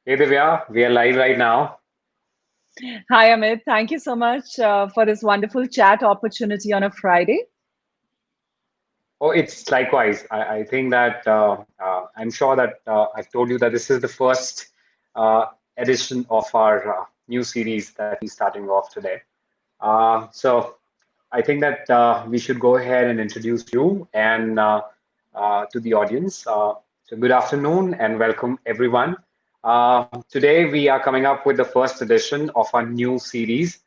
Hey Divya, we are live right now. Hi, Amit. Thank you so much for this wonderful chat opportunity on a Friday. Oh, it's likewise. I think that I'm sure that I've told you that this is the first uh, edition of our new series that we're starting off today. So I think that we should go ahead and introduce you and to the audience. So good afternoon and welcome everyone. Today we are coming up with the first edition of our new series.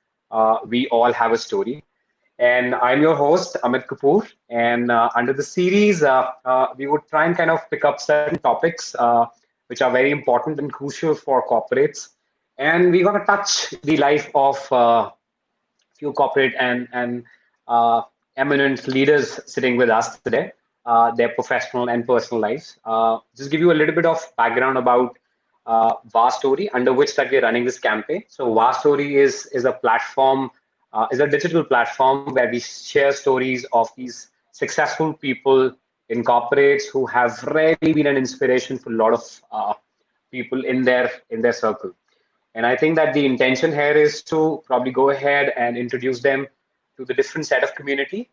We all have a story. And I'm your host, Amit Kapoor. And under the series, we would try and kind of pick up certain topics which are very important and crucial for corporates. And we're going to touch the life of few corporate and uh, eminent leaders sitting with us today, their professional and personal lives. Just give you a little bit of background about VAR Story, under which that we're running this campaign. So VAR Story is a platform, is a digital platform where we share stories of these successful people in corporates who have really been an inspiration for a lot of people in their circle. And I think that the intention here is to probably go ahead and introduce them to the different set of community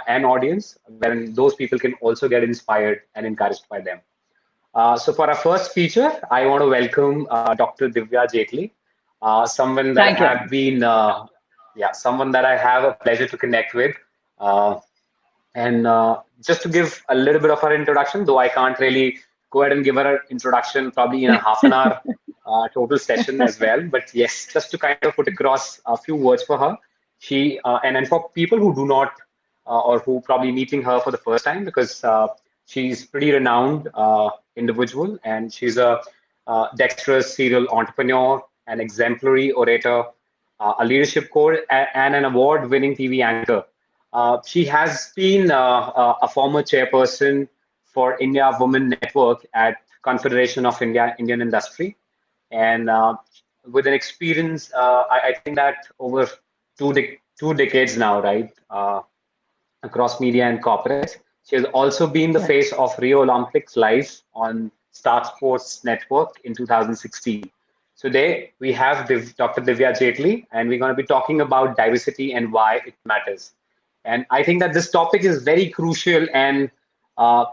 and audience, when those people can also get inspired and encouraged by them. So for our first feature, I want to welcome Dr. Divya Jaitly, someone that Thank you. have been, someone that I have a pleasure to connect with. Uh, and just to give a little bit of her introduction, though I can't really go ahead and give her an introduction probably in a half an hour total session as well. But yes, just to kind of put across a few words for her. And for people who do not or who probably meeting her for the first time, because she's pretty renowned individual, and she's a dexterous serial entrepreneur, an exemplary orator, a leadership coach, and an award-winning TV anchor. She has been a former chairperson for India Women Network at Confederation of Indian Industry, and with an experience, I think that over 2 decades now, right, across media and corporates. She has also been the Right. face of Rio Olympics live on Star Sports Network in 2016. Today, we have Dr. Divya Jaitly, and we're going to be talking about diversity and why it matters. And I think that this topic is very crucial, and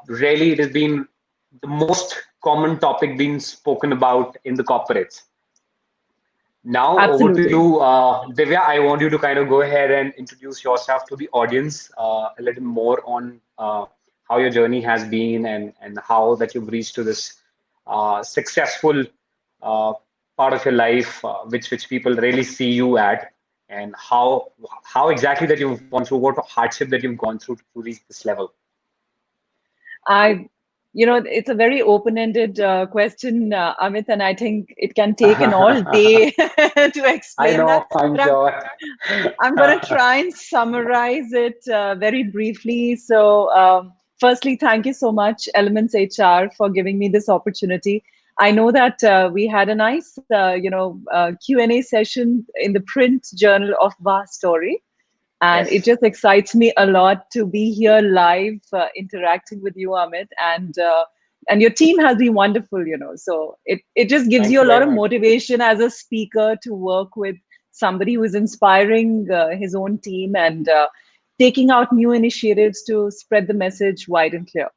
really it has been the most common topic being spoken about in the corporates. Now over to Absolutely. you, Divya. I want you to kind of go ahead and introduce yourself to the audience a little more on how your journey has been, and how that you've reached to this successful uh, part of your life, which people really see you at, and how exactly that you've gone through, what hardship that you've gone through to reach this level. I, it's a very open-ended question, Amit, and I think it can take an all day to I explain that. know, I'm But I'm sure. I'm going to try and summarize it very briefly. So, firstly, thank you so much, Elements HR, for giving me this opportunity. I know that we had a nice, Q&A session in the print journal of Var Story, and it Yes, just excites me a lot to be here live, interacting with you, Amit, and your team has been wonderful. So it just gives thank you you a lot very of much. motivation as a speaker to work with somebody who is inspiring his own team and taking out new initiatives to spread the message wide and clear.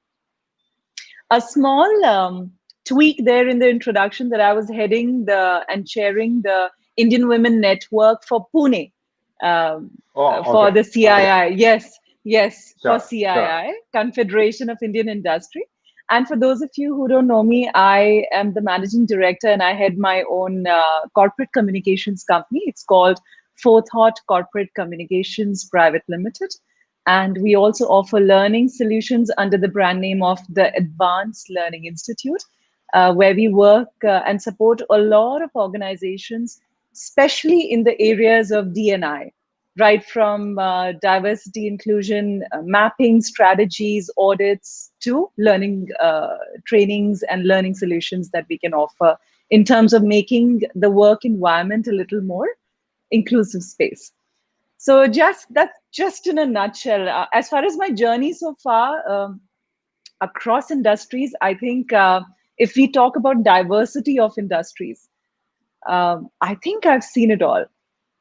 A small tweak there in the introduction, that I was heading the and chairing the Indian Women Network for Pune, um, Oh, for okay, the okay, CII. Yes, yes, for sure, sure. CII, Confederation of Indian Industry. And for those of you who don't know me, I am the managing director and I head my own corporate communications company. It's called Forethought Corporate Communications Private Limited. And we also offer learning solutions under the brand name of the Advanced Learning Institute, where we work and support a lot of organizations, especially in the areas of D&I, right from diversity, inclusion, mapping strategies, audits, to learning trainings and learning solutions that we can offer in terms of making the work environment a little more inclusive space. So just that's just in a nutshell. As far as my journey so far across industries, I think if we talk about diversity of industries, I think I've seen it all.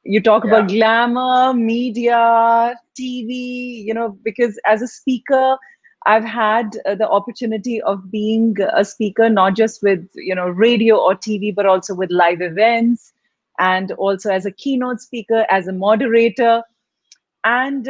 You talk about Yeah, glamour, media, TV, because as a speaker, I've had the opportunity of being a speaker, not just with, radio or TV, but also with live events, and also as a keynote speaker, as a moderator. And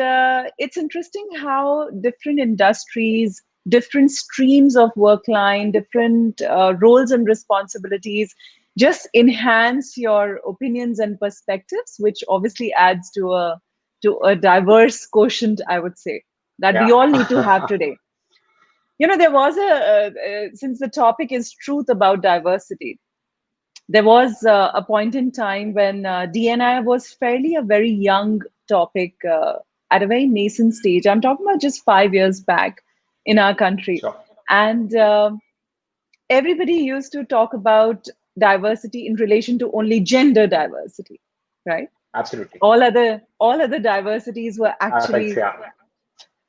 it's interesting how different industries, different streams of work line, different roles and responsibilities just enhance your opinions and perspectives, which obviously adds to a diverse quotient, I would say, that we yeah, all need to have today. There was since the topic is truth about diversity, there was a point in time when DNI was fairly a very young topic, at a very nascent stage. I'm talking about just 5 years back in our country. sure, And everybody used to talk about diversity in relation to only gender diversity, right? absolutely. All other diversities were Affects, actually yeah,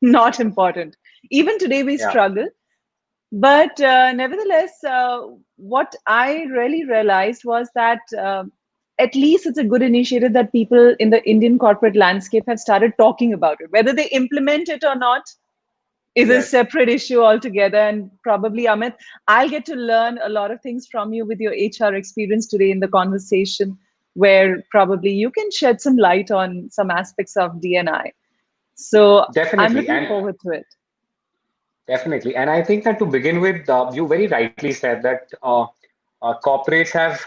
not important. Even today, we yeah, struggle. But nevertheless, what I really realized was that at least it's a good initiative that people in the Indian corporate landscape have started talking about it. Whether they implement it or not is a yes. separate issue altogether. And probably, Amit, I'll get to learn a lot of things from you with your HR experience today in the conversation, where probably you can shed some light on some aspects of DNI. So I'm Definitely, looking and forward to it. definitely. And I think that to begin with, you very rightly said that corporates have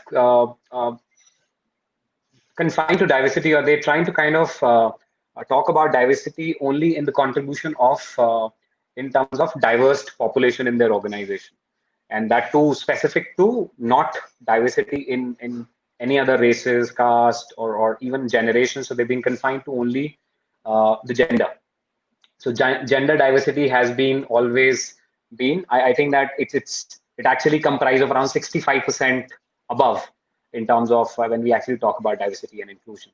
confined to diversity, or they're trying to kind of talk about diversity only in the contribution of, in terms of diverse population in their organization, and that too specific to not diversity in any other races, caste, or even generations. So they've been confined to only the gender. So gender diversity has been always been. I think that it actually comprises of around 65% above in terms of when we actually talk about diversity and inclusion.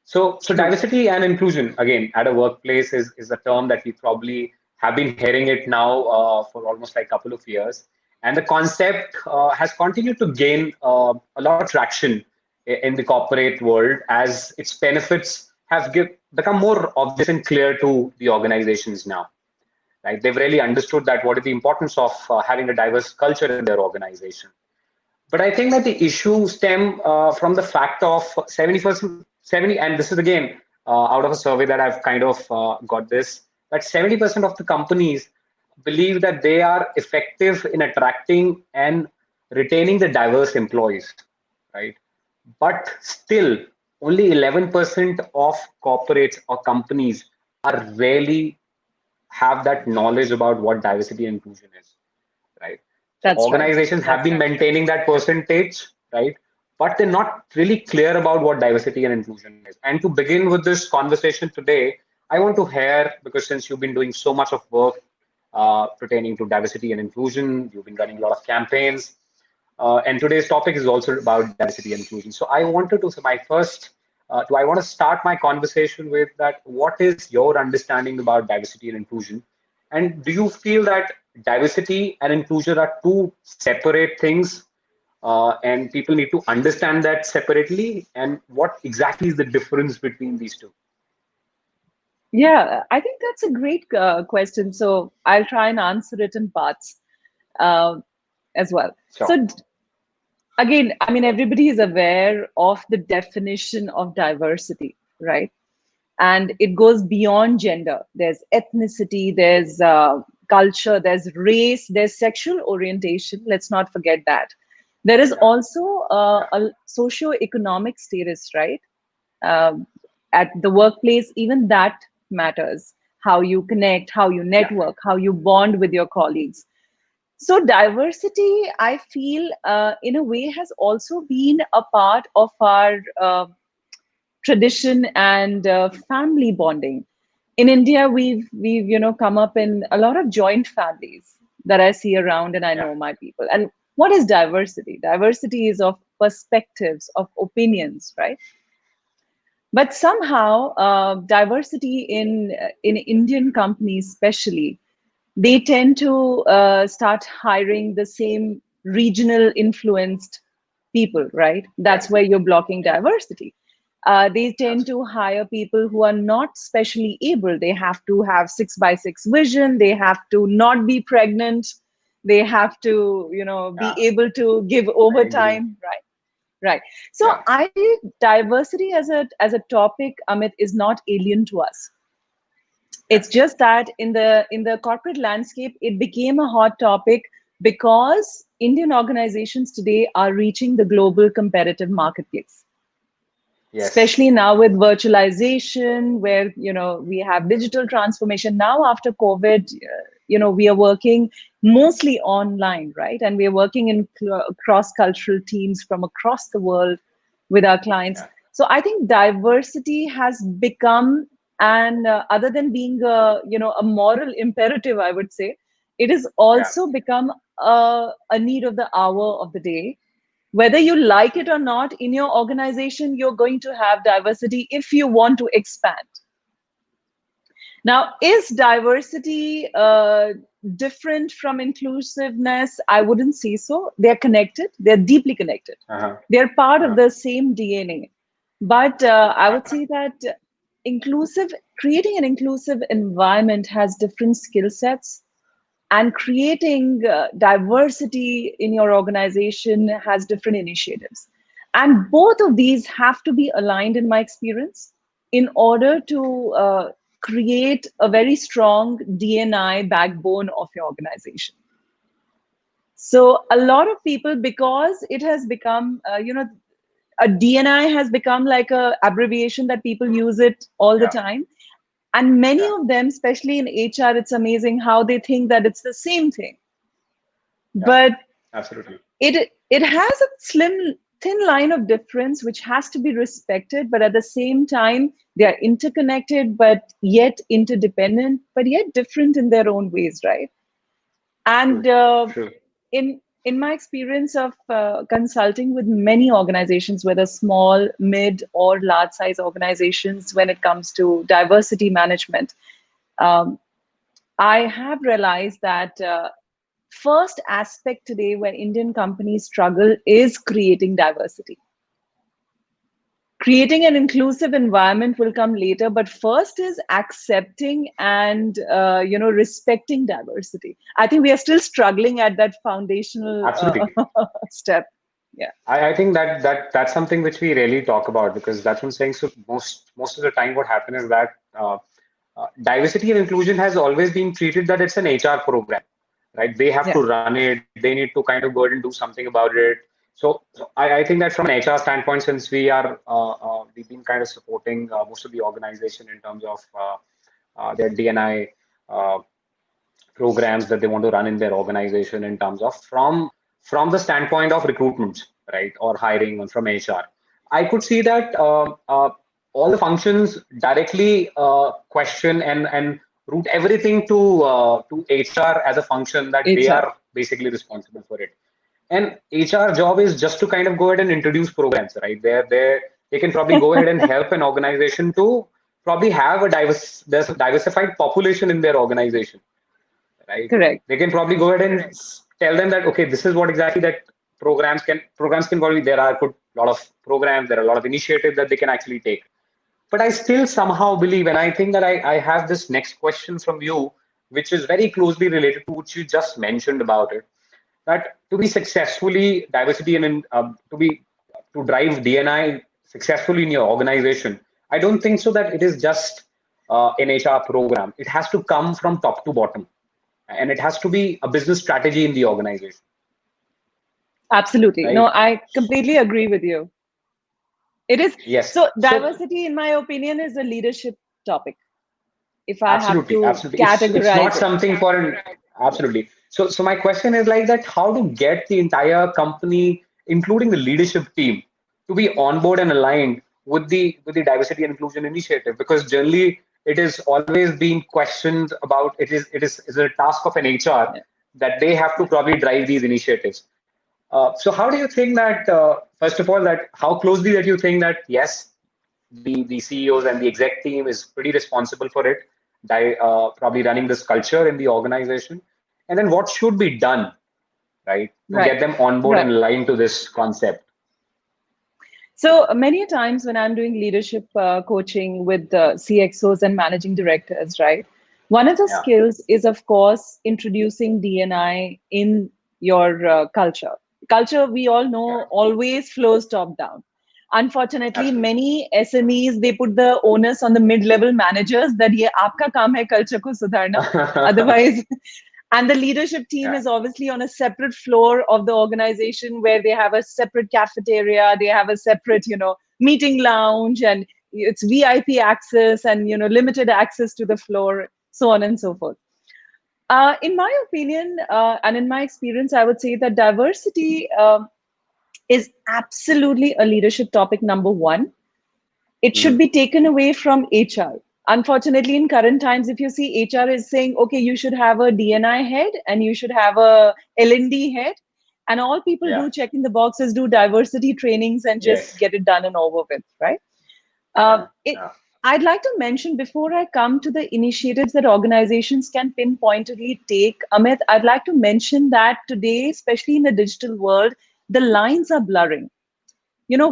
So True. diversity and inclusion again at a workplace is a term that we probably have been hearing it now for almost like a couple of years, and the concept has continued to gain a lot of traction in the corporate world as its benefits have become more obvious and clear to the organizations now. Right, they've really understood that what is the importance of having a diverse culture in their organization. But I think that the issue stem from the fact of 70%, 70, and this is again out of a survey that I've kind of got this, that 70% of the companies believe that they are effective in attracting and retaining the diverse employees, right? But still, only 11% of corporates or companies are really have that knowledge about what diversity and inclusion is, right? So That's right. organizations have That's been right. maintaining that percentage, right? But they're not really clear about what diversity and inclusion is. And to begin with this conversation today, I want to hear, because since you've been doing so much of work pertaining to diversity and inclusion, you've been running a lot of campaigns, and today's topic is also about diversity and inclusion. So I wanted to, so my first, do I want to start my conversation with that? What is your understanding about diversity and inclusion? And do you feel that diversity and inclusion are two separate things, and people need to understand that separately? And what exactly is the difference between these two? Yeah, I think that's a great question. So I'll try and answer it in parts uh, as well. Sure. So again, I mean, everybody is aware of the definition of diversity, right? And it goes beyond gender. There's ethnicity, there's culture, there's race, there's sexual orientation. Let's not forget that. There is Yeah. also Yeah. a socio-economic status, right? um, at the workplace, even that matters. How you connect, how you Yeah. network, how you bond with your colleagues. So diversity, I feel, in a way, has also been a part of our tradition and family bonding. In India, we've come up in a lot of joint families that I see around, and I Yeah. know my people. And what is diversity? Diversity is of perspectives, of opinions, right? But somehow, diversity in Indian companies, especially, they tend to start hiring the same regional influenced people, right? That's Yeah. where you're blocking Yeah. diversity. They tend to Absolutely. hire people who are not specially able. They have to have 6 by 6 vision. They have to not be pregnant. They have to, be Yeah. able to give I agree. overtime, right? Right. So Yeah. I believe diversity as a topic, Amit, is not alien to us. Yeah. It's just that in the corporate landscape, it became a hot topic because Indian organizations today are reaching the global competitive marketplace, Yes. especially now with virtualization, where we have digital transformation. Now after COVID, we are working mostly online, right? And we are working in cross cultural teams from across the world with our clients. Yeah. So I think diversity has become, and other than being a moral imperative, I would say, it has Yeah. also become a need of the hour of the day. Whether you like it or Absolutely. not, in your organization you're going to have diversity if you want to expand. Now, is diversity different from inclusiveness? I wouldn't say so. They're connected, they're deeply connected, Uh-huh. they're part of Uh-huh. the same DNA. But I would Uh-huh. say that inclusive creating an inclusive environment has different skill sets, and creating diversity in your organization has different initiatives, and both of these have to be aligned, in my experience, in order to create a very strong DNI backbone of your organization. So a lot of people, because it has become a DNI has become like a abbreviation that people use it all the Yeah. time, and many Yeah. of them, especially in HR, it's amazing how they think that it's the same thing. Yeah. But Absolutely. it has a slim thin line of difference which has to be respected, but at the same time they are interconnected, but yet interdependent, but yet different in their own ways, right? And True. True. in my experience of consulting with many organizations, whether small, mid, or large size organizations, when it comes to diversity management, um, I have realized that first aspect today where Indian companies struggle is creating diversity. Creating an inclusive environment will come later, but first is accepting and respecting diversity. I think we are still struggling at that foundational Absolutely. step. Yeah, I think that's something which we rarely talk about because that's what I'm saying. So most of the time, what happens is that diversity and inclusion has always been treated that it's an HR program, right? They have yeah, to run it. They need to kind of go ahead and do something about it. So I think that from an HR standpoint, since we've been kind of supporting most of the organization in terms of their DNI programs that they want to run in their organization in terms of from the standpoint of recruitment, right, or hiring and from HR. I could see that all the functions directly question and route everything to HR as a function that they HR. are basically responsible for it. And HR job is just to kind of go ahead and introduce programs, right? They can probably go ahead and help an organization to probably have a diversified population in their organization, right? Correct. They can probably go ahead and tell them that okay, this is what exactly that programs can probably there are good lot of programs, there are a lot of initiatives that they can actually take. But I still somehow believe, and I think that I have this next question from you, which is very closely related to what you just mentioned about it. That to be successfully diversity and to drive DNI successfully in your organization, I don't think so that it is just an HR program. It has to come from top to bottom and it has to be a business strategy in the organization, Absolutely. No, right? I completely agree with you. It is. Yes. So So diversity, in my opinion, is a leadership topic, if I have absolutely, to absolutely. It's not categorize it. something for an absolutely. So my question is like that: how to get the entire company, including the leadership team, to be on board and aligned with the diversity and inclusion initiative? Because generally, it is always being questioned about. It is a task of an HR Yeah. that they have to probably drive these initiatives. So how do you think that, first of all, that how closely that you think that, yes, the CEOs and the exec team is pretty responsible for it, probably running this culture in the organization, and then what should be done right? To Right. get them on board and Right. aligned to this concept. So many a times when I'm doing leadership coaching with CXOs and managing directors, right? One of the Yeah, skills is, of course, introducing DNI in your culture. Culture, we all know, correct. always flows top down. Unfortunately, Absolutely. many SMEs, they put the onus on the mid-level managers that ये आपका काम है culture को सुधारना. Otherwise, and the leadership team Yeah. is obviously on a separate floor of the organization where they have a separate cafeteria, they have a separate, meeting lounge, and it's VIP access and, limited access to the floor, so on and so forth. In my opinion, and in my experience, I would say that diversity is absolutely a leadership topic number one. It should Mhm. be taken away from HR. Unfortunately, in current times, if you see, HR is saying, okay, you should have a DNI head and you should have a L&D head. And all people Yeah. do check in the boxes, do diversity trainings and just Yes. get it done and over with, right? Yeah. It, Yeah. I'd like to mention before I come to the initiatives that organizations can pinpointedly take, Amit, I'd like to mention that today, especially in the digital world, the lines are blurring.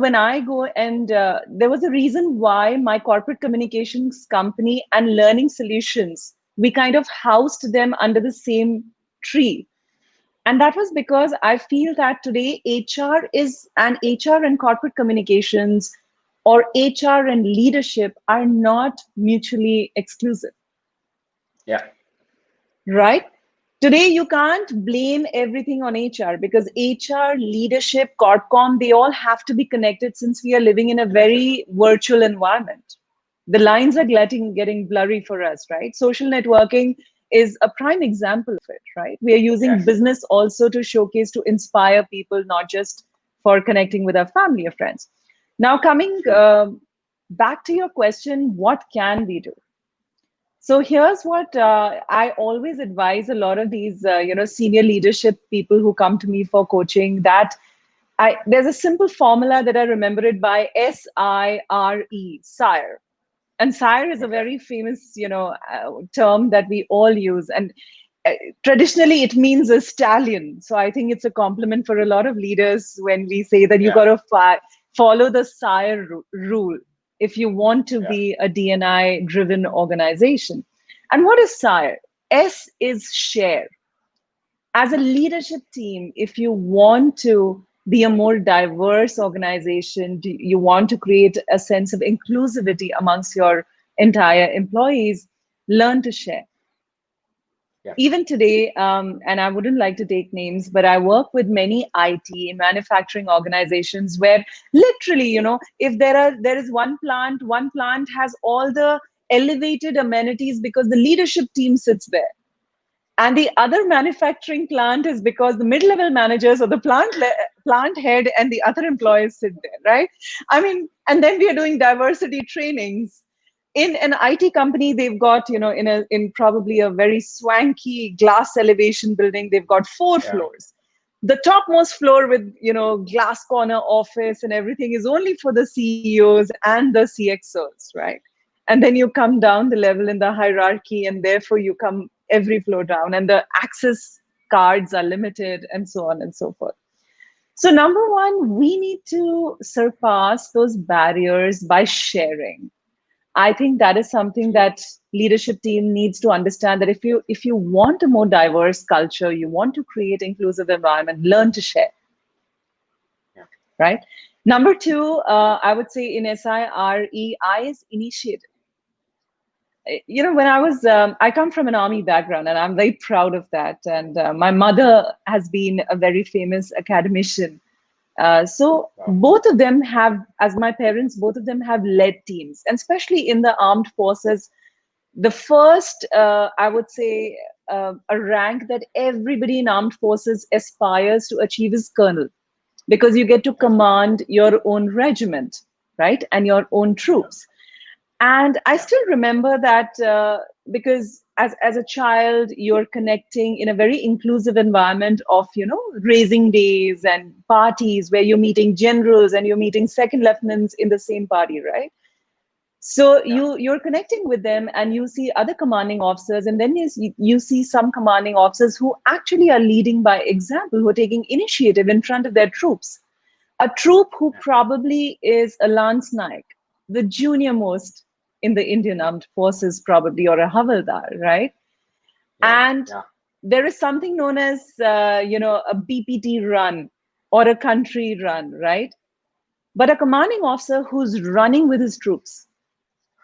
When I go and there was a reason why my corporate communications company and learning solutions, we kind of housed them under the same tree. And that was because I feel that today HR and corporate communications or HR and leadership are not mutually exclusive. Yeah. Right? Today, you can't blame everything on HR because HR, leadership, Corpcom, they all have to be connected since we are living in a Connected. very virtual environment. The lines are getting blurry for us, right? Social networking is a prime example of it, right? We are using Yes. business also to showcase, to inspire people, not just for connecting with our family or friends. Now, coming True. back to your question, what can we do? So here's what I always advise a lot of these, senior leadership people who come to me for coaching. That there's a simple formula that I remember it by SIRE, sire. And sire is a Okay. very famous, term that we all use. And uh, traditionally, it means a stallion. So I think it's a compliment for a lot of leaders when we say that you got Yeah. to follow the sire rule if you want to Yeah. be a DNI driven organization. And what is sire? S is share. As a leadership team, if you want to be a more diverse organization, you want to create a sense of inclusivity amongst your entire employees, learn to share. Yeah. Even today, and I wouldn't like to take names, but I work with many IT manufacturing organizations where literally, if there is one plant has all the elevated amenities because the leadership team sits there, and the other manufacturing plant is because the mid-level managers or the plant head and the other employees sit there, right? I mean, and then we are doing diversity trainings. In an IT company, they've got, in probably a very swanky glass elevation building, they've got four Yeah. floors. The topmost floor with, glass corner office and everything is only for the CEOs and the CXOs, right? And then you come down the level in the hierarchy, and therefore you come every floor down, and the access cards are limited, and so on and so forth. So number one, we need to surpass those barriers by sharing. I think that is something Absolutely. that leadership team needs to understand, that if you want a more diverse culture, you want to create inclusive environment, learn to share, Yeah. right? Number two, I would say in SIRE, I is initiative. When I come from an army background, and I'm very proud of that. And my mother has been a very famous academician. So Wow. both of them have, as my parents, both of them have led teams, and especially in the armed forces. The first, I would say, a rank that everybody in armed forces aspires to achieve is colonel, because you get to Absolutely. command your own regiment, right, and your own Yeah. troops. And I Yeah. still remember that because as a child, you're connecting in a very inclusive environment of, raising days and parties where you're meeting generals and you're meeting second lieutenants in the same party, right? So Yeah. you're connecting with them, and you see other commanding officers, and then you see some commanding officers who actually are leading by example, who are taking initiative in front of their troops. A troop who Yeah. probably is a Lance Naik, the junior most in the Indian Armed Forces, probably, or a Havaldar, right? Yeah. And Yeah. there is something known as, a BPT run or a country run, right? But a commanding officer who's running with his troops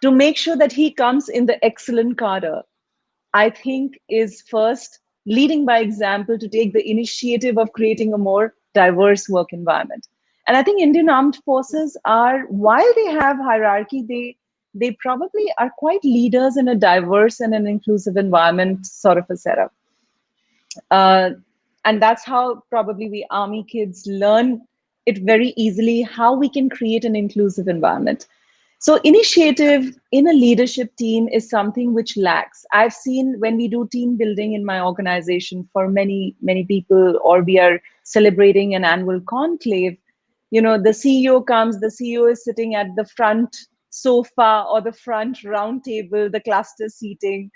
to make sure that he comes in the excellent cadre, I think, is first leading by example to take the initiative of creating a more diverse work environment. And I think Indian armed forces are, while they have hierarchy, they probably are quite leaders in a diverse and an inclusive environment sort of a setup. Uh, and that's how probably we army kids learn it very easily, how we can create an inclusive environment. So initiative in a leadership team is something which lacks. I've seen when we do team building in my organization for many people, or we are celebrating an annual conclave, the CEO comes, the CEO is sitting at the front sofa or the front round table, the cluster seating,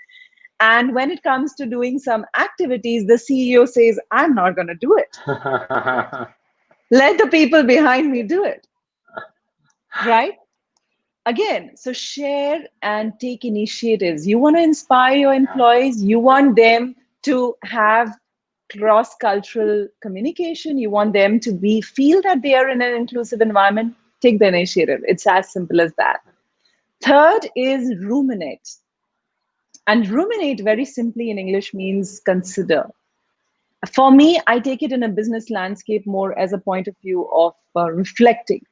and when it comes to doing some activities, the CEO says, I'm not going to do it. Let the people behind me do it. Right? Again, so share and take initiatives. You want to inspire your Yeah. employees, you want them to have cross cultural communication, you want them to be feel that they are in an inclusive environment. Take the initiative. It's as simple as that. Third is ruminate. And ruminate, very simply in English, means consider. For me, I take it in a business landscape more as a point of view of reflecting.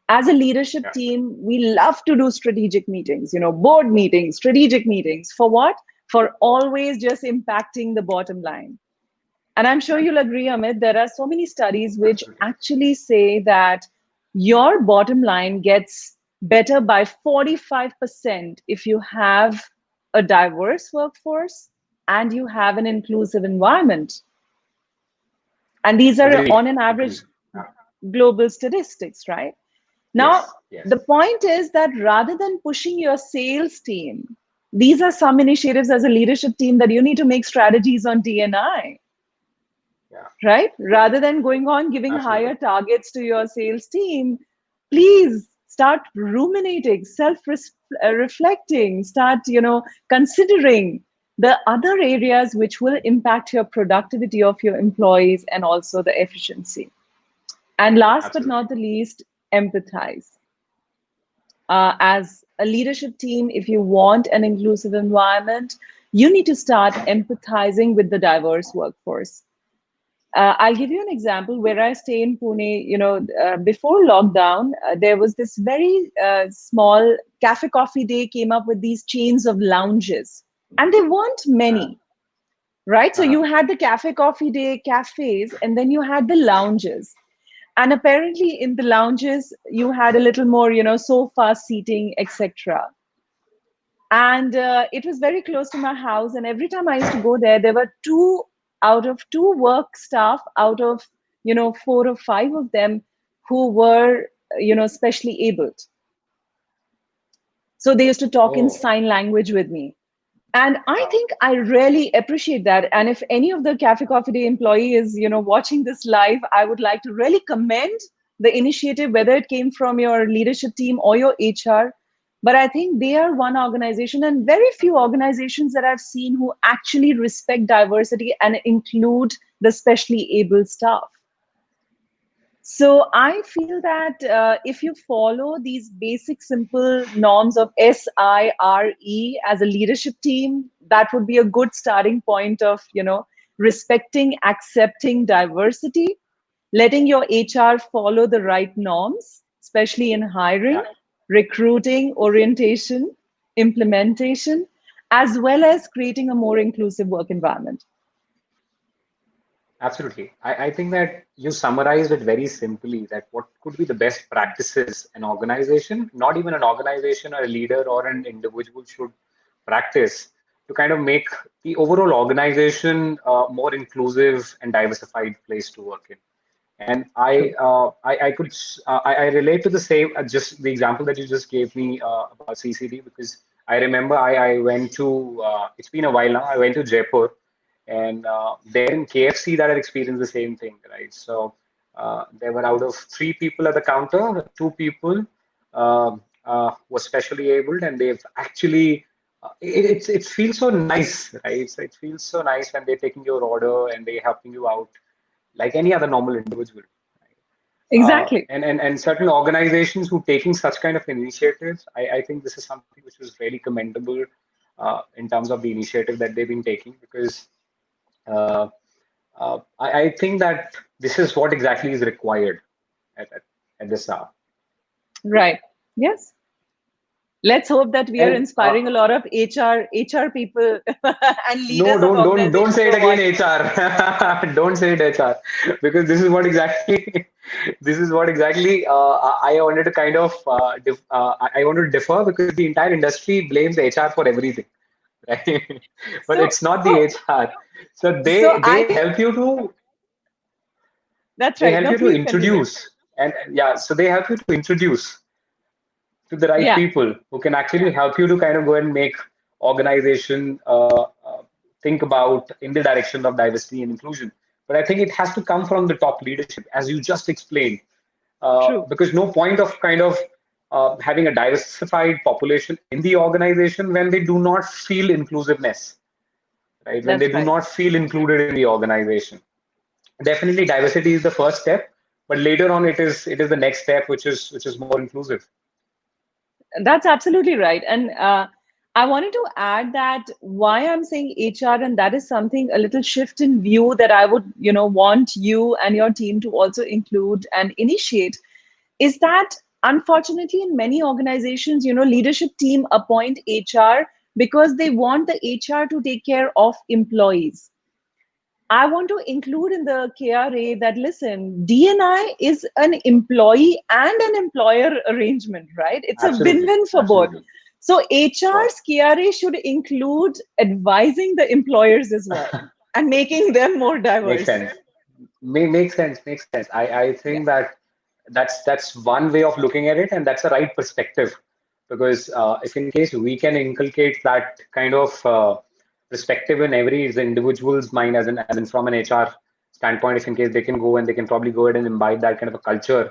As a leadership Yeah. team, we love to do strategic meetings, board meetings, strategic meetings. For what? For always just impacting the bottom line. And I'm sure Yeah. you'll agree, Amit, there are so many studies which Absolutely. actually say that your bottom line gets better by 45% if you have a diverse workforce and you have an inclusive environment. And these are Agreed. on an Agreed. average Yeah. global statistics, right? Now, Yes. Yes. the point is that rather than pushing your sales team, these are some initiatives as a leadership team that you need to make strategies on DNI, Yeah. right? Rather than going on giving Absolutely. higher targets to your sales team, please start ruminating, self-reflecting, start, considering the other areas which will impact your productivity of your employees and also the efficiency. And last but Absolutely. not the least, empathize. As a leadership team, if you want an inclusive environment, you need to start empathizing with the diverse workforce. I'll give you an example. Where I stay in Pune, before lockdown, there was this very small cafe coffee day came up with these chains of lounges, and there weren't Uh, many, right? So uh, you had the cafe coffee day cafes, and then you had the lounges. And apparently, in the lounges, you had a little more, sofa seating, etc. And it was very close to my house. And every time I used to go there, there were two out of two work staff out of, four or five of them who were, specially abled. So they used to talk in oh, sign language with me. And I wow. think I really appreciate that. And if any of the Cafe Coffee Day employee is, watching this live, I would like to really commend the initiative, whether it came from your leadership team or your HR. But I think they are one organization, and very few organizations that I've seen who actually respect diversity and include the specially able staff. So I feel that if you follow these basic, simple norms of SIRE as a leadership team, that would be a good starting point of, respecting, accepting diversity, letting your HR follow the right norms, especially in hiring, Yeah. recruiting, orientation, implementation, as well as creating a more inclusive work environment. Absolutely. I think that you summarized it very simply that what could be the best practices an organization, not even an organization or a leader or an individual should practice to kind of make the overall organization more inclusive and diversified place to work in. And True. I relate to the same, just the example that you just gave me about CCD, because I remember I went to, it's been a while now, I went to Jaipur, and there in KFC that had experienced the same thing, right? So there were, out of three people at the counter, two people were specially abled, and they've actually, it feels so nice, right? So it feels so nice when they're taking your order and they're helping you out like any other normal individual. Exactly. And certain organizations who taking such kind of initiatives, I think this is something which was really commendable in terms of the initiative that they've been taking, because uh, I think that this is what exactly is required at, at, at this hour. Right. Yes. Let's hope that we are And inspiring a lot of HR people and no, leaders of don't organizations say to it again, avoid. HR. Don't say it, HR, because this is what exactly this is what exactly I wanted to kind of I wanted to differ, because the entire industry blames HR for everything, right? But So, it's not the HR. So so they I help you to that's right. No, please continue. introduce, and yeah, so they help you to introduce to the right Yeah, people who can actually help you to kind of go and make organization think about in the direction of diversity and inclusion. But I think it has to come from the top leadership, as you just explained, true. because no point of kind of having a diversified population in the organization when they do not feel inclusiveness, right? When they That's do right. not feel included in the organization. Definitely, diversity is the first step, but later on, it is the next step, which is more inclusive. That's absolutely right. And I wanted to add that why I'm saying HR, and that is something, a little shift in view that I would, want you and your team to also include and initiate, is that unfortunately in many organizations, leadership team appoint HR because they want the HR to take care of employees. I want to include in the KRA that, listen, DNI is an employee and an employer arrangement, right? It's a Absolutely, win-win for both. absolutely. So Sure. HR's KRA should include advising the employers as well and making them more Makes diverse. sense. Makes sense. Makes sense. I Yeah, think that that's one way of looking at it, and that's the right perspective. Because if in case we can inculcate that kind of perspective in every individual's mind, as in from an HR standpoint, if in case they can go and they can probably go ahead and imbibe that kind of a culture,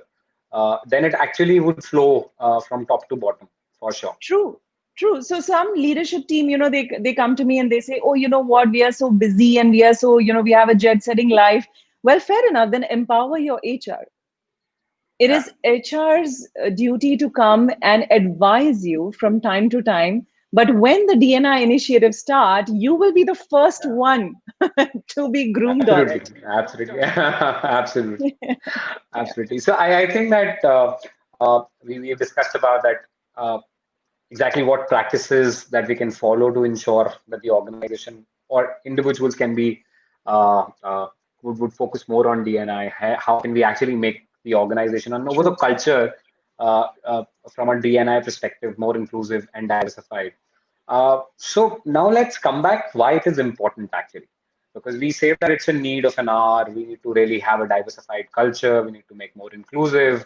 then it actually would flow from top to bottom for sure. true. True. So some leadership team, they come to me and they say, "Oh, you know what? We are so busy and we are so, we have a jet-setting life." Well, fair enough. Then empower your HR. It Yeah, is HR's duty to come and advise you from time to time. But when the DNI initiative start, you will be the first yeah. one to be groomed on Absolutely, it. absolutely, absolutely. Absolutely. So I think that we have discussed about that exactly what practices that we can follow to ensure that the organization or individuals can be would focus more on DNI. How can we actually make the organization and over the True. culture from a DNI perspective more inclusive and diversified? So now let's come back why it is important actually. Because we say that it's a need of an hour, we need to really have a diversified culture, we need to make more inclusive.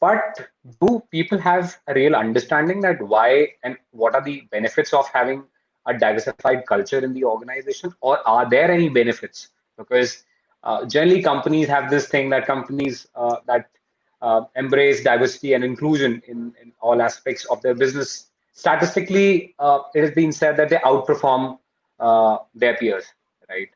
But do people have a real understanding that why and what are the benefits of having a diversified culture in the organization, or are there any benefits? Because generally companies have this thing that companies that embrace diversity and inclusion in all aspects of their business. Statistically, it has been said that they outperform their peers, right?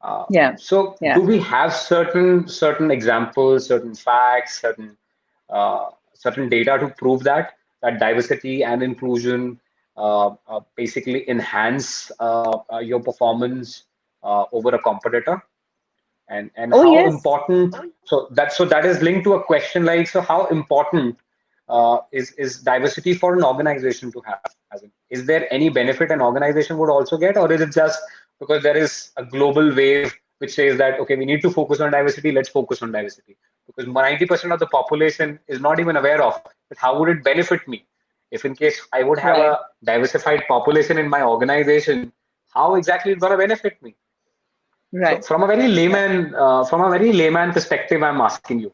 Uh, Yeah. so, do Yeah. we have certain examples, certain facts, certain data to prove that diversity and inclusion basically enhance your performance over a competitor? And Oh, how yes. important, so that is linked to a question like, so how important is diversity for an organization to have? As in, is there any benefit an organization would also get, or is it just because there is a global wave which says that okay, we need to focus on diversity, let's focus on diversity? Because 90% of the population is not even aware of it. How would it benefit me if in case I would have Right. a diversified population in my organization? How exactly it's going to benefit me? So Right. from a very layman perspective, I'm asking you.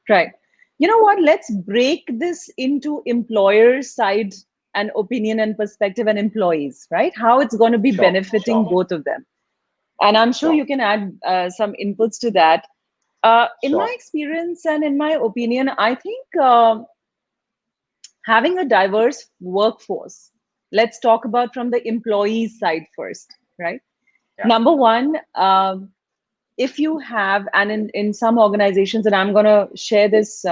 Right. You know what? Let's break this into employer side and opinion and perspective and employees, right? How it's going to be Sure, benefiting sure, both of them. And I'm sure sure, you can add some inputs to that. In my sure. experience and in my opinion, I think having a diverse workforce, let's talk about from the employees side first, right? Yeah, Number one, if you have, and in some organizations, and I'm going to share this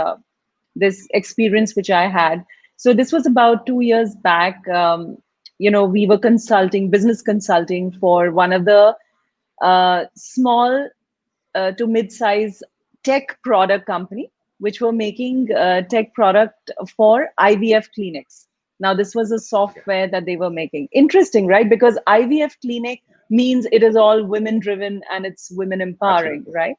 experience which I had. So this was about 2 years back. We were consulting, business consulting for one of the small to mid-size tech product company, which were making tech product for IVF clinics. Now, this was a okay. software that they were making. Interesting, right? Because IVF clinic means it is all women driven and it's women empowering, Absolutely. right?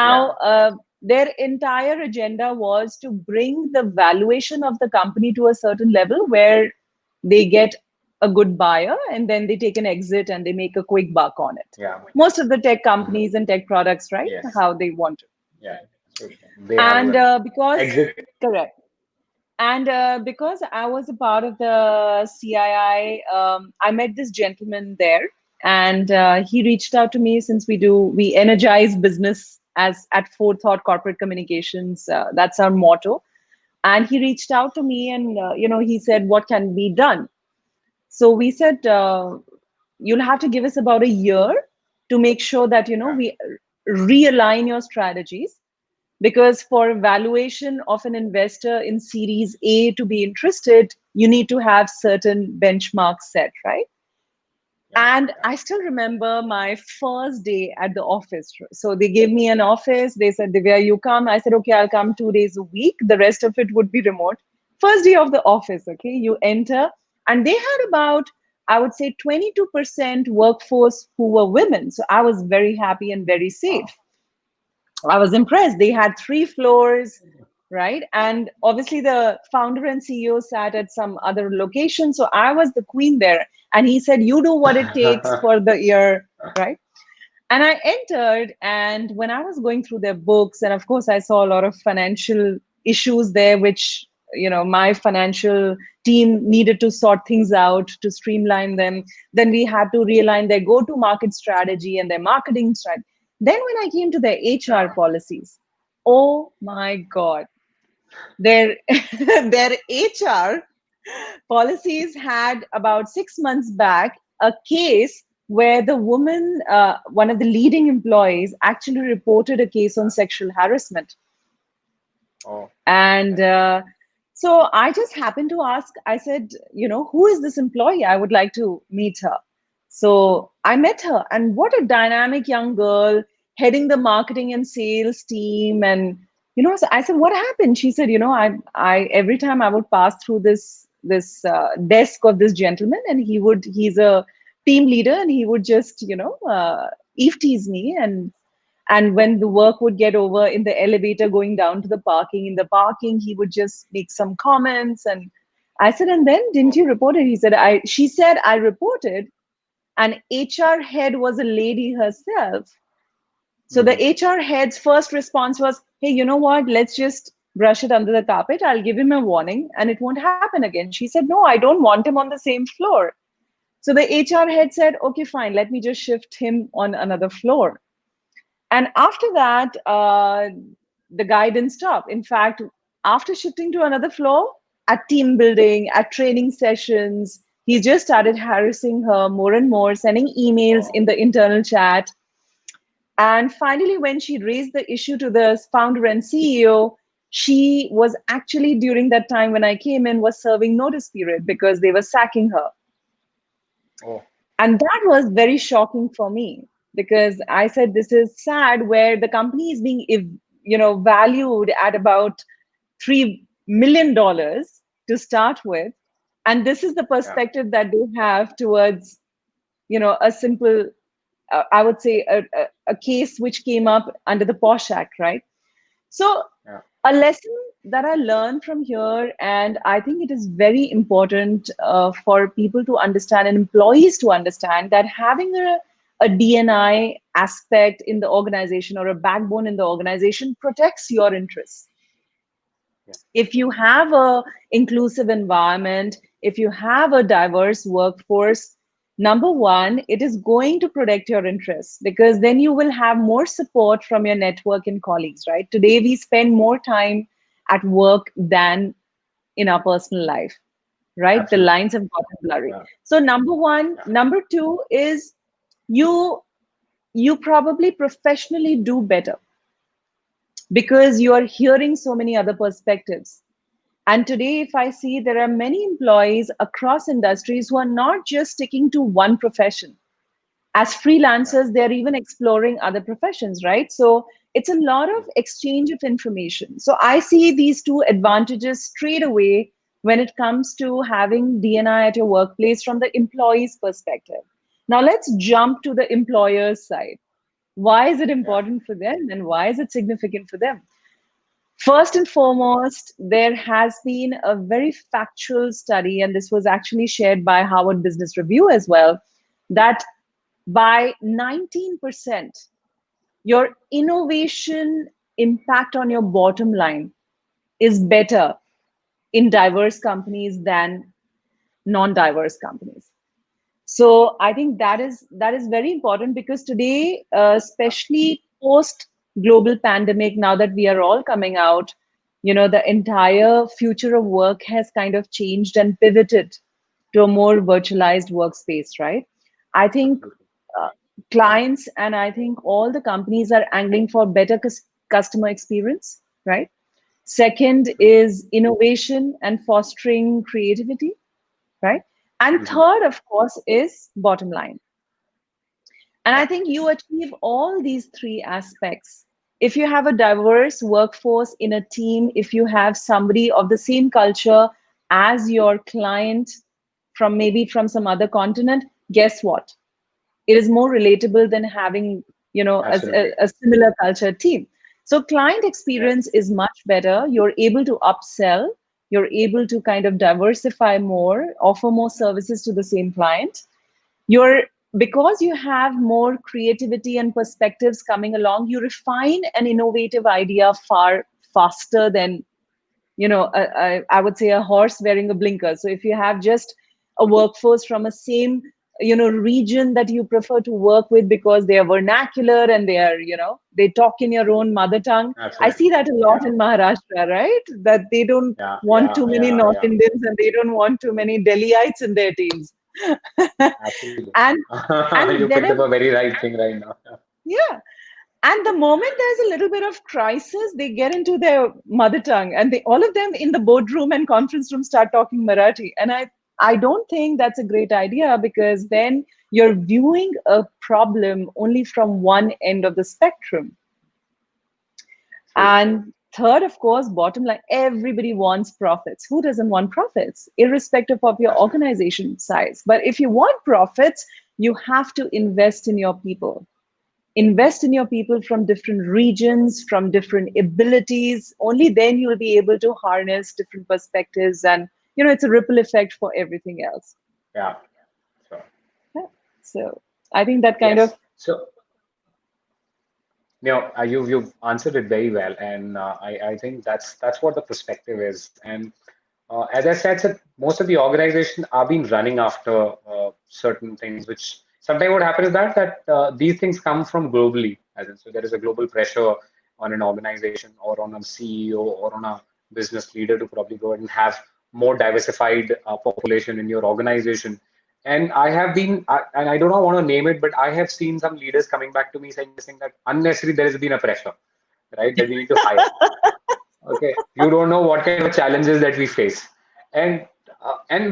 Yeah, Now, their entire agenda was to bring the valuation of the company to a certain level where they get a good buyer and then they take an exit and they make a quick buck on it. yeah. Most of the tech Hmm. companies and tech products, right? Yes. How they want to. Yeah, absolutely. They have And an because, exit. correct. And because I was a part of the CII, I met this gentleman there, and he reached out to me since we energize business as at Forethought Corporate Communications. That's our motto. And he reached out to me, and he said, "What can be done?" So we said, "You'll have to give us about a year to make sure that Yeah, we realign your strategies because for valuation of an investor in series A to be interested you need to have certain benchmarks set, right? yeah, And yeah. I still remember my first day at the office. So they gave me an office, they said, Divya, you come. I said, okay, I'll come 2 days a week, the rest of it would be remote. First day of the office, okay, you enter, and they had about, I would say, 22% workforce who were women. So I was very happy and very Wow. safe. I was impressed. They had 3 floors, right? And obviously, the founder and CEO sat at some other location. So I was the queen there. And he said, you do what it takes for the year, right? And I entered. And when I was going through their books, and of course, I saw a lot of financial issues there, which my financial team needed to sort things out to streamline them. Then we had to realign their go to market strategy and their marketing strategy. Then when I came to their HR Yeah. policies, oh my god, their their HR policies had about 6 months back a case where the woman, one of the leading employees, actually reported a case on Yeah. sexual harassment. Oh, And okay. so I just happened to ask, I said, who is this employee? I would like to meet her. So I met her, and what a dynamic young girl heading the marketing and sales team. And so I said, what happened? She said, I every time I would pass through this desk of this gentleman, and he's a team leader, and he would just eve tease me, and when the work would get over in the elevator going down to the parking, in the parking, he would just make some comments. And I said, and then didn't Oh, you report it? She said, I reported. And HR head was a lady herself. So the hmm. HR head's first response was, hey, you know what? Let's just brush it under the carpet. I'll give him a warning and it won't happen again. She said, no, I don't want him on the same floor. So the HR head said, okay, fine, let me just shift him on another floor. And after that, the guy didn't stop. In fact, after shifting to another floor, at team building, at training sessions, he just started harassing her more and more, sending emails Oh, in the internal chat. And finally, when she raised the issue to the founder and CEO, she was actually, during that time when I came in, was serving notice period because they were sacking her. oh, And that was very shocking for me because I said, this is sad where the company is being, valued at about $3 million to start with. And this is the yeah, perspective that they have towards, a simple, I would say, a case which came up under the Posh Act, right? So, yeah, a lesson that I learned from here, and I think it is very important for people to understand and employees to understand that having a DNI aspect in the organization or a backbone in the organization protects your interests. Yeah. If you have a inclusive environment, if you have a diverse workforce, number one, it is going to protect your interests because then you will have more support from your network and colleagues, right? Today we spend more time at work than in our personal life, right? The Absolutely. lines have gotten blurry. Yeah. So number one. Yeah. Number two is you you probably professionally do better because you are hearing so many other perspectives. And today, if I see, there are many employees across industries who are not just sticking to one profession. As Yeah. freelancers, they're even exploring other professions, right? So it's a lot of exchange of information. So I see these two advantages straight away when it comes to having DNI at your workplace from the employee's perspective. Now let's jump to the employer's side. Why is it Yeah. important for them and why is it significant for them? First and foremost, there has been a very factual study, and this was actually shared by Harvard Business Review as well, that by 19%, your innovation impact on your bottom line is better in diverse companies than non-diverse companies. So I think that is very important because today, Yeah. especially post global pandemic, now that we are all coming out, the entire future of work has kind of changed and pivoted to a more virtualized workspace, right? I think Absolutely. uh, clients and I think all the companies are angling for better customer experience, right? Second True. is innovation and fostering creativity, right? And Hmm. third, of course, is bottom line. And I Yeah. think you achieve all these three aspects. If you have a diverse workforce in a team, if you have somebody of the same culture as your client from maybe from some other continent, guess what? It is more relatable than having, Absolutely. a similar culture team. So client Yeah. experience is much better. You're able to upsell, you're able to kind of diversify more, offer more services to the same client. You're Because you have more creativity and perspectives coming along, you refine an innovative idea far faster than I would say a horse wearing a blinker. So if you have just a workforce from a same region that you prefer to work with because they are vernacular and they are they talk in your own mother tongue. I Absolutely. see that a lot Yeah. in Maharashtra, right? That they don't Yeah. want Yeah. too many Yeah. North Yeah. Indians and they don't want too many Delhiites in their teams. Absolutely. and You and picked up whenever a very right thing right now. yeah, and the moment there's a little bit of crisis, they get into their mother tongue, and they all of them in the boardroom and conference room start talking Marathi. And I don't think that's a great idea because then you're viewing a problem only from one end of the spectrum. True. And third, of course, bottom line, everybody wants profits. Who doesn't want profits, irrespective of your Absolutely. organization size? But if you want profits, you have to invest in your people from different regions, from different abilities. Only then you'll be able to harness different perspectives, and it's a ripple effect for everything else. Yeah. Sure. Yeah. So I think that kind of Yes. So, you've answered it very well, and I think that's what the perspective is. And as I said, so most of the organization are being running after certain things, which sometimes what happens is that these things come from globally, as in, so there is a global pressure on an organization or on a CEO or on a business leader to probably go ahead and have more diversified population in your organization. And I have been, and I do not want to name it, but I have seen some leaders coming back to me saying that unnecessarily there has been a pressure, right? That we need to hire. Okay, you don't know what kind of challenges that we face, and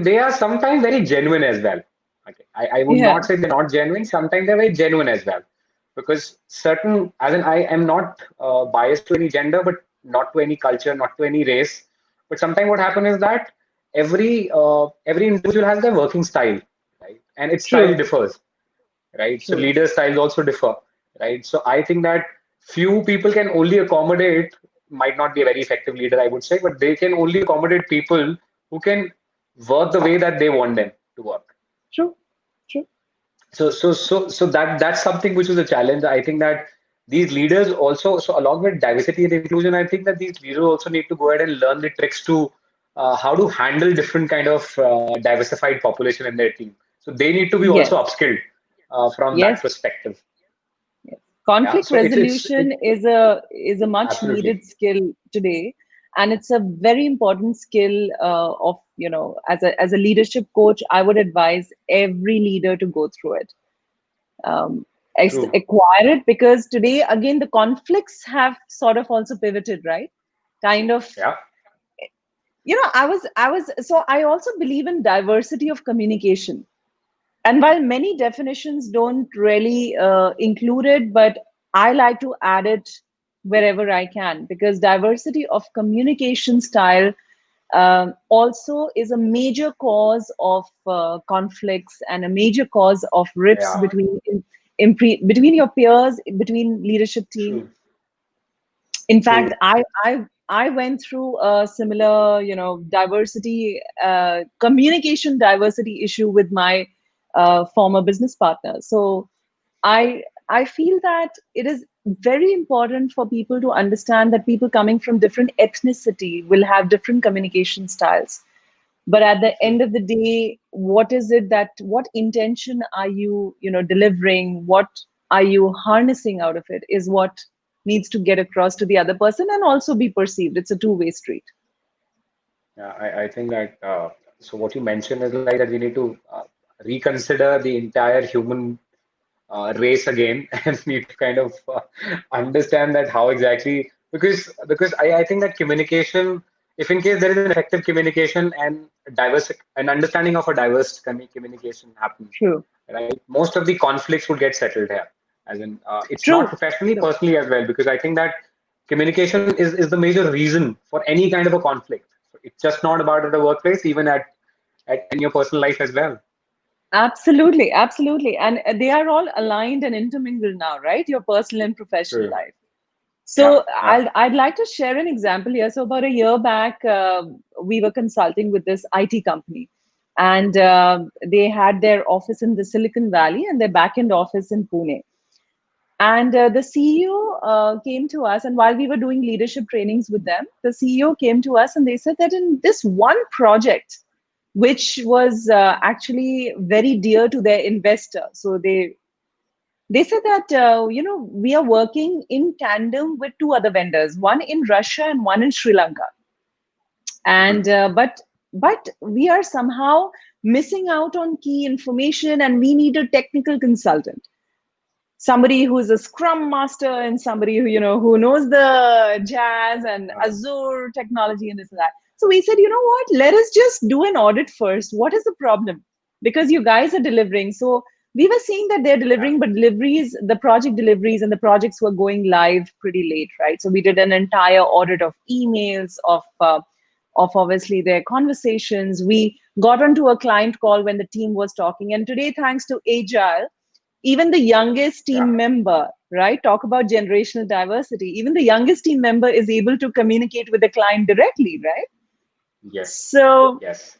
they are sometimes very genuine as well. Okay, I would yeah, not say they're not genuine. Sometimes they're very genuine as well, because certain, as in, I am not biased to any gender, but not to any culture, not to any race. But sometimes what happens is that every individual has their working style, right? And its style true, differs, right? So true. leader styles also differ, right? So I think that few people can only accommodate, might not be a very effective leader, I would say, but they can only accommodate people who can work the way that they want them to work. True, true. So that's something which was a challenge. I think that these leaders also, so along with diversity and inclusion, I think that these leaders also need to go ahead and learn the tricks to how to handle different kind of diversified population in their team. So they need to be Yes, also upskilled from that yes. perspective. Yeah. Conflict So resolution is a much absolutely needed skill today, and it's a very important skill of, as a leadership coach, I would advise every leader to go through it, um, true. acquire it, because today again the conflicts have sort of also pivoted, right? Kind of, Yeah. I was so I also believe in diversity of communication. And while many definitions don't really include it, but I like to add it wherever I can, because diversity of communication style also is a major cause of conflicts and a major cause of rifts Yeah. between your peers, between leadership team. True. In fact, True. I went through a similar, diversity, communication diversity issue with my former business partner. So I feel that it is very important for people to understand that people coming from different ethnicity will have different communication styles. But at the True. end of the day, what is it that, what intention are you, delivering? What are you harnessing out of it is what needs to get across to the other person and also be perceived. It's a two-way street. Yeah. I think that so what you mentioned is like that we need to reconsider the entire human race again and need to kind of understand that how exactly because I think that communication, if in case there is an effective communication and diverse an understanding of a diverse communication happens, True. right, most of the conflicts would get settled here, as in it's not True. professionally, True. personally as well, because I think that communication is the major reason for any kind of a conflict. So it's just not about at the workplace, even at in your personal life as well. Absolutely, absolutely. And they are all aligned and intermingled now, right? Your personal and professional True. life. Yeah. So I'd like to share an example here. So about a year back, we were consulting with this IT company, and they had their office in the Silicon Valley and their back-end office in Pune. And the CEO came to us, and while we were doing leadership trainings with them, the CEO came to us and they said that in this one project, which was actually very dear to their investor, so they said that we are working in tandem with two other vendors, one in Russia and one in Sri Lanka, and but we are somehow missing out on key information, and we need a technical consultant, somebody who's a scrum master and somebody who who knows the jazz and Uh, Azure technology and this and that. So we said, you know what, let us just do an audit first. What is the problem? Because you guys are delivering. So we were seeing that they're yeah. delivering, but deliveries, the project deliveries and the projects were going live pretty late, right? So we did an entire audit of emails, of obviously their conversations. We got onto a client call when the team was talking, and today, thanks to Agile, even the youngest Yeah. team member, right? Talk about generational diversity. Even the youngest team member is able to communicate with the client directly, right? Yes. So, Yes.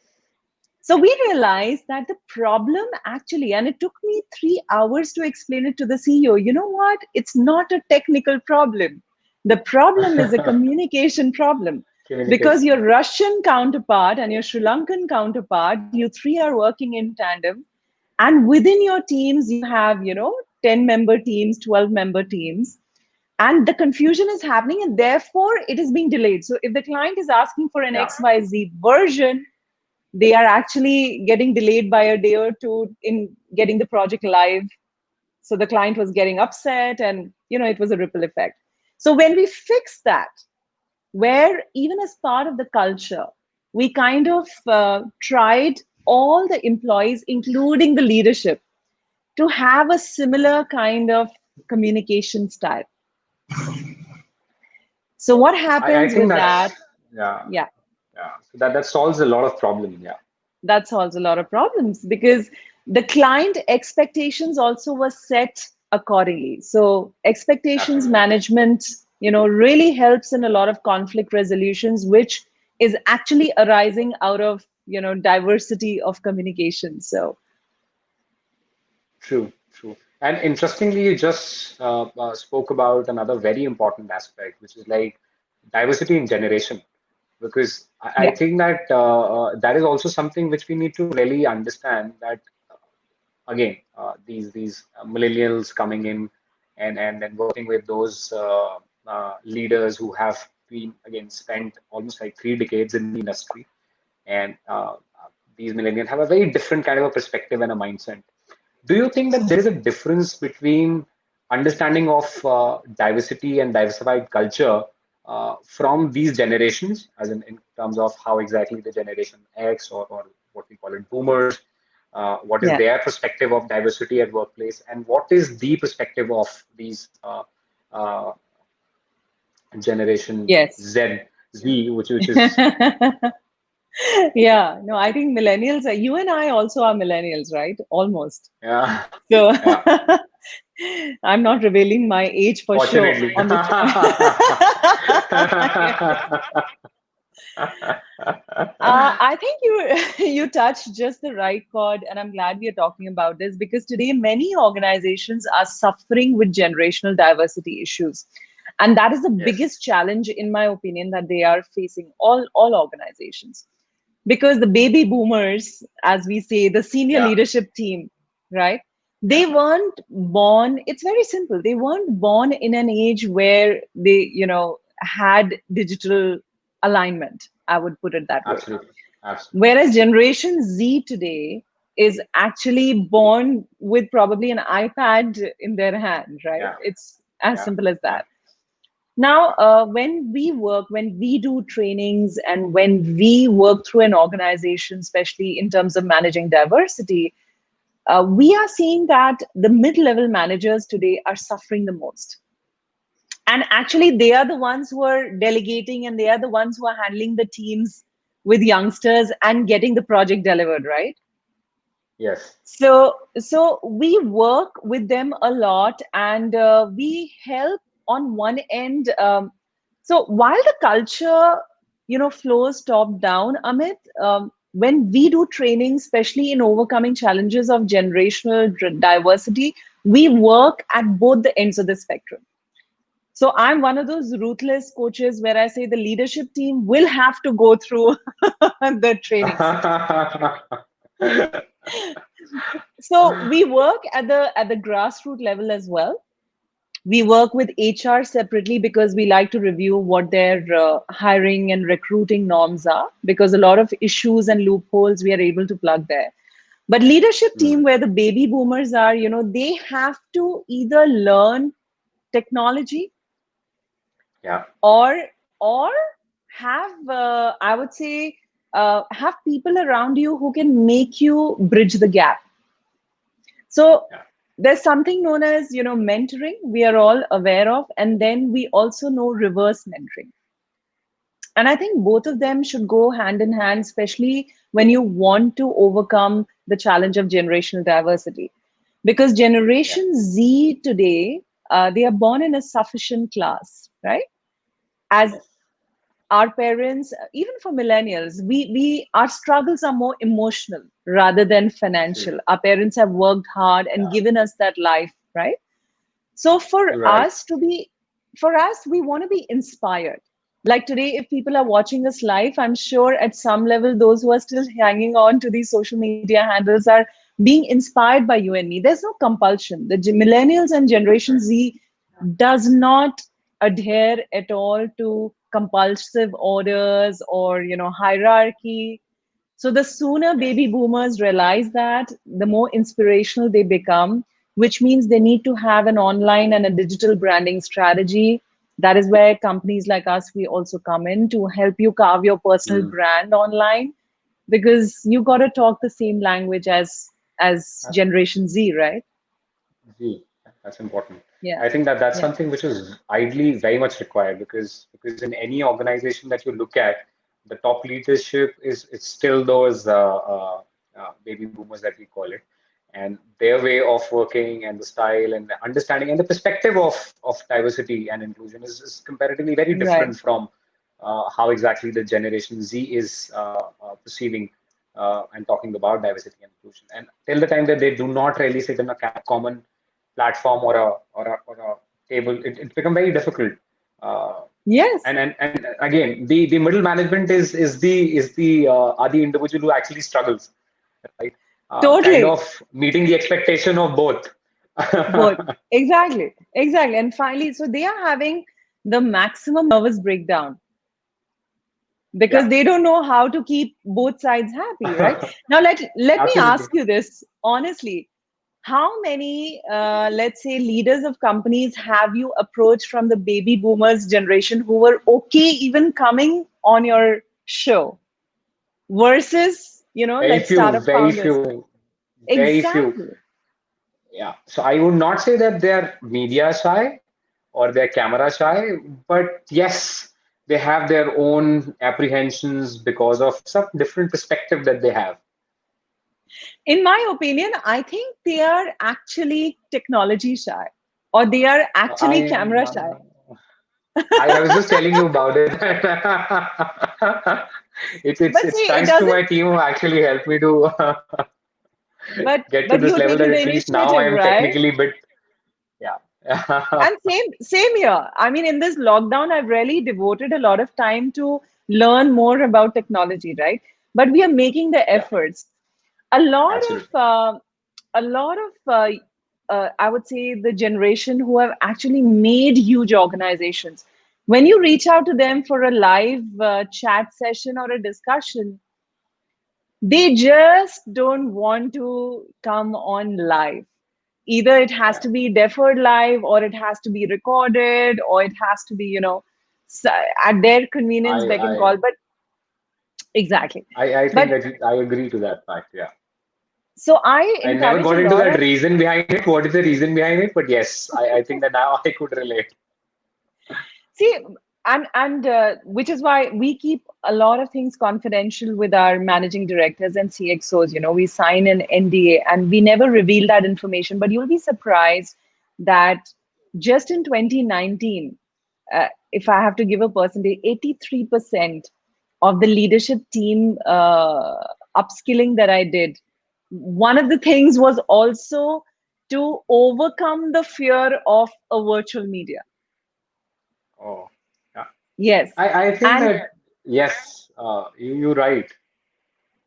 so we realized that the problem actually, and it took me 3 hours to explain it to the CEO. You know what? It's not a technical problem. The problem is a communication problem, because Communication. your Russian counterpart and your Sri Lankan counterpart, you three are working in tandem, and within your teams you have 10-member teams, 12-member teams, and the confusion is happening, and therefore it is being delayed. So if the client is asking for an Yeah. XYZ version, they are actually getting delayed by a day or two in getting the project live. So the client was getting upset, and it was a ripple effect. So when we fix that, where even as part of the culture, we kind of tried all the employees, including the leadership, to have a similar kind of communication style. So what I happens think with that? that's yeah. Yeah, Yeah. So that solves a lot of problem. Yeah. that solves a lot of problems, because the client expectations also were set accordingly. So expectations Absolutely. management, really helps in a lot of conflict resolutions, which is actually arising out of diversity of communication. So True, true. And interestingly, you just spoke about another very important aspect, which is like diversity in generation. Because I Yeah, think that that is also something which we need to really understand that again, these millennials coming in and then working with those leaders who have been again spent almost like 3 decades in the industry, and these millennials have a very different kind of a perspective and a mindset. Do you think that there is a difference between understanding of diversity and diversified culture from these generations, as in terms of how exactly the generation X or what we call it boomers, what is yeah, their perspective of diversity at workplace, and what is the perspective of these uh, generation yes. Z, which is Yeah, no, I think millennials are, you and I also are millennials, right? Almost. yeah, So yeah, I'm not revealing my age for sure fortunately. on this. I think you you touched just the right chord, and I'm glad we are talking about this because today many organizations are suffering with generational diversity issues, and that is the Yes, biggest challenge, in my opinion, that they are facing. All organizations, because the baby boomers, as we say, the senior yeah, leadership team, right? They yeah, weren't born. It's very simple. They weren't born in an age where they, had digital alignment. I would put it that way. absolutely, absolutely. Whereas Generation Z today is actually born with probably an iPad in their hand, right? Yeah, It's as yeah, simple as yeah, that. Now, when we work, when we do trainings, and when we work through an organization, especially in terms of managing diversity, we are seeing that the mid level managers today are suffering the most. And actually, they are the ones who are delegating, and they are the ones who are handling the teams with youngsters and getting the project delivered, right? yes. So we work with them a lot, and we help on one end. So while the culture, flows top down, Amit, when we do training, especially in overcoming challenges of generational diversity, we work at both the ends of the spectrum. So I'm one of those ruthless coaches where I say the leadership team will have to go through the trainings. So we work at the grassroots level as well. We work with HR separately because we like to review what their hiring and recruiting norms are, because a lot of issues and loopholes we are able to plug there. But leadership team, Mm, where the baby boomers are, they have to either learn technology, yeah, or have, I would say, have people around you who can make you bridge the gap. So yeah, there's something known as, mentoring, we are all aware of, and then we also know reverse mentoring. And I think both of them should go hand in hand, especially when you want to overcome the challenge of generational diversity. Because yeah, Generation Z today, they are born in a sufficient class, right? As yes, our parents, even for millennials, we our struggles are more emotional rather than true. financial. Our parents have worked hard and Yeah, given us that life, right? So right. for us, we want to be inspired. Like today, if people are watching us live, I'm sure at some level those who are still hanging on to these social media handles are being inspired by you and me. There's no compulsion. The millennials and Generation Right. Z does not adhere at all to compulsive orders or, hierarchy. So the sooner Yes. baby boomers realize that, the more inspirational they become, which means they need to have an online and a digital branding strategy. That is where companies like us, we also come in to help you carve your personal Mm, brand online, because you got to talk the same language as that's Generation Z, right? Z. That's important. Yeah. I think that that's Yeah. something which is ideally very much required because in any organization that you look at, the top leadership is it's still those baby boomers that we call it, and their way of working and the style and the understanding and the perspective of diversity and inclusion is comparatively very Right. different from how exactly the Generation Z is perceiving. and talking about diversity and inclusion. And till the time that they do not really sit in a common platform or a table, it becomes very difficult. Uh, Yes, and again, the middle management is the are the individual who actually struggles, right? Kind totally. of meeting the expectation of both. Both. Exactly. Exactly. And finally, so they are having the maximum nervous breakdown because Yeah, they don't know how to keep both sides happy, right? Now, let me absolutely. ask you this honestly. How many, let's say, leaders of companies have you approached from the baby boomers generation who were okay even coming on your show versus, Very like few, startup very founders? few, very few. Exactly. Yeah. So I would not say that they're media shy or they're camera shy, but yes, they have their own apprehensions because of some different perspective that they have. In my opinion, I think they are actually technology shy or they are actually I camera shy. I was just telling you about it. But It's see, it thanks to doesn't, my team who actually helped me to get to but this you're level that taking the at least now I initiative, am right? technically bit, yeah. And same here. I mean, in this lockdown, I've really devoted a lot of time to learn more about technology, right? But we are making the Yeah, efforts. A lot absolutely. of a lot of I would say the generation who have actually made huge organizations. When you reach out to them for a live chat session or a discussion, they just don't want to come on live. Either it has Yeah. to be deferred live, or it has to be recorded, or it has to be, at their I convenience, beck and I call. But exactly. I think But that I agree to that fact. Yeah. so I I never encourage got a into lot that of. reason behind it. What is the reason behind it? But yes, I think that now I could relate. See, and which is why we keep a lot of things confidential with our managing directors and CXOs. We sign an NDA and we never reveal that information. But you'll be surprised that just in 2019, if I have to give a percentage, 83% of the leadership team upskilling that I did, one of the things was also to overcome the fear of a virtual media. Oh, yeah. Yes. I think And that yes, you're right.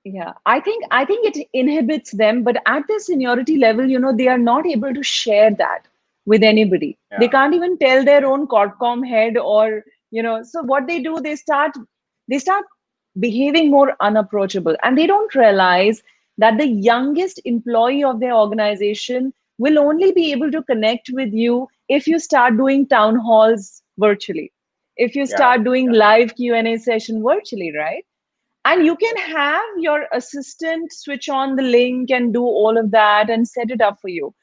yeah, I think it inhibits them, but at the seniority level, they are not able to share that with anybody. They Yeah, can't even tell their own corpcom head or, so what they do, they start behaving more unapproachable. And they don't realize that the youngest employee of their organization will only be able to connect with you if you start doing town halls virtually, if you yeah, start doing yeah. live Q&A session virtually, right? And you can have your assistant switch on the link and do all of that and set it up for you.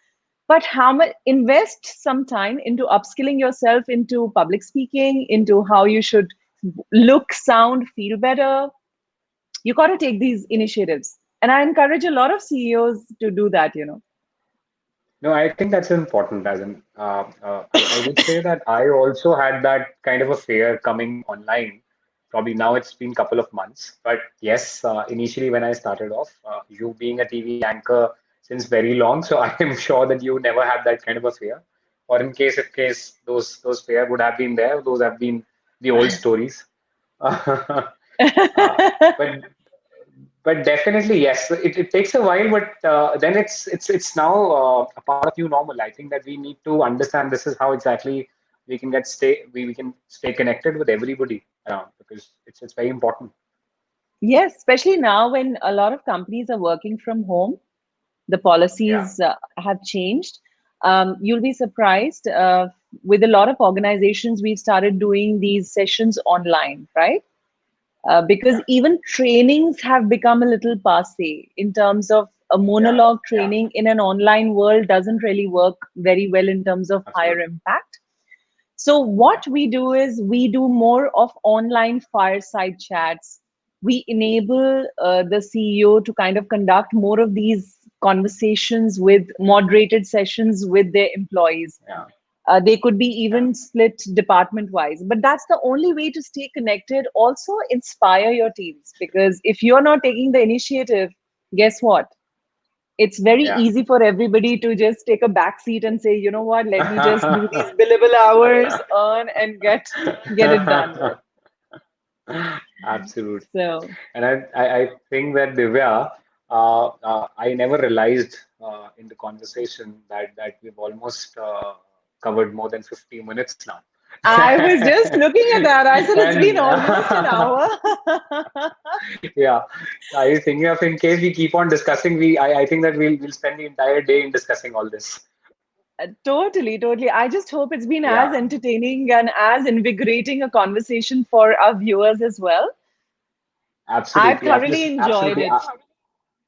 But how much invest some time into upskilling yourself into public speaking, into how you should look, sound, feel better. You got to take these initiatives. And I encourage a lot of CEOs to do that. No, I think that's important. As in, I would say that I also had that kind of a fear coming online. Probably now it's been a couple of months, but yes, initially when I started off, you being a TV anchor since very long, so I am sure that you never had that kind of a fear. Or in case if case those fear would have been there, those have been the old stories. But definitely yes, it takes a while, but then it's now a part of new normal. I think that we need to understand this is how exactly we can stay connected with everybody around because it's very important. Yes, especially now when a lot of companies are working from home, the Yeah, policies have changed. You'll be surprised. With a lot of organizations, we've started doing these sessions online, right? Because yeah, even trainings have become a little passe in terms of a yeah, monologue yeah, training in an online world doesn't really work very well in terms of higher absolutely. impact. So Yeah, what we do is we do more of online fireside chats. We enable the CEO to kind of conduct more of these conversations with moderated sessions with their employees. yeah, They could be Yeah. even split department wise, but that's the only way to stay connected. Also, inspire your teams, because if you're not taking the initiative, guess what? It's very Yeah. easy for everybody to just take a back seat and say, you know what, let me just do these billable hours, earn, and get it done. Absolutely. So And I think that Divya, I never realized in the conversation that we've almost covered more than 50 minutes now. I was just looking at that. I said it's been And almost an hour. yeah, I was thinking of in case we keep on discussing, I think that we'll spend the entire day in discussing all this. Totally, totally. I just hope it's been Yeah, as entertaining and as invigorating a conversation for our viewers as well. I've absolutely, thoroughly enjoyed absolutely. it.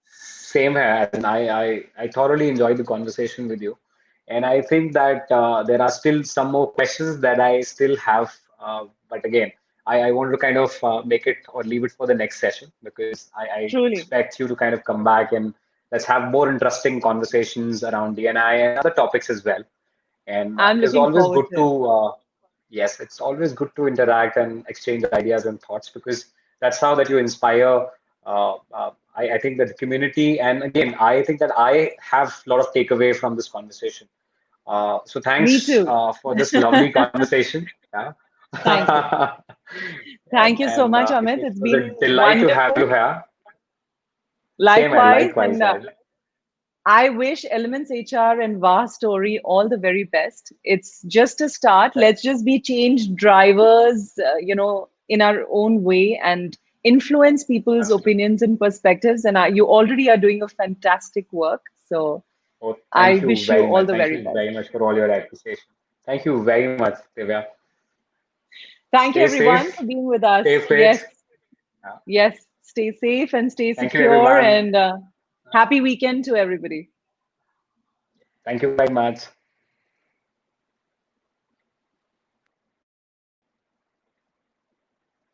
Same here, as in I thoroughly enjoyed the conversation with you, and I think that there are still some more questions that I still have, but again, I want to kind of make it or leave it for the next session because I Truly. expect you to kind of come back and let's have more interesting conversations around DNI and other topics as well. And I'm it is looking always forward good to it. to, yes, it's always good to interact and exchange ideas and thoughts because that's how that you inspire. I think that the community, and again, I think that I have a lot of takeaway from this conversation. So Me thanks too. for this lovely conversation. Yeah. Thank you. Thank you so And much, Amit. it It's was a been delight to have wonderful. you here. Same here, Likewise. likewise. And I wish Elements HR and VAH Story all the very best. It's just a start. Let's just be change drivers, in our own way and influence people's Absolutely. opinions and perspectives. And you already are doing a fantastic work. So Oh, I thank you wish you very all much. the Thank very you best. very much for all your appreciation. Thank you very much, Divya. Thank you, Stay everyone, safe, for being with us. stay Yes, fit. Uh, yes. Stay safe and stay Thank you, secure. everyone. And happy weekend to everybody. Thank you very much.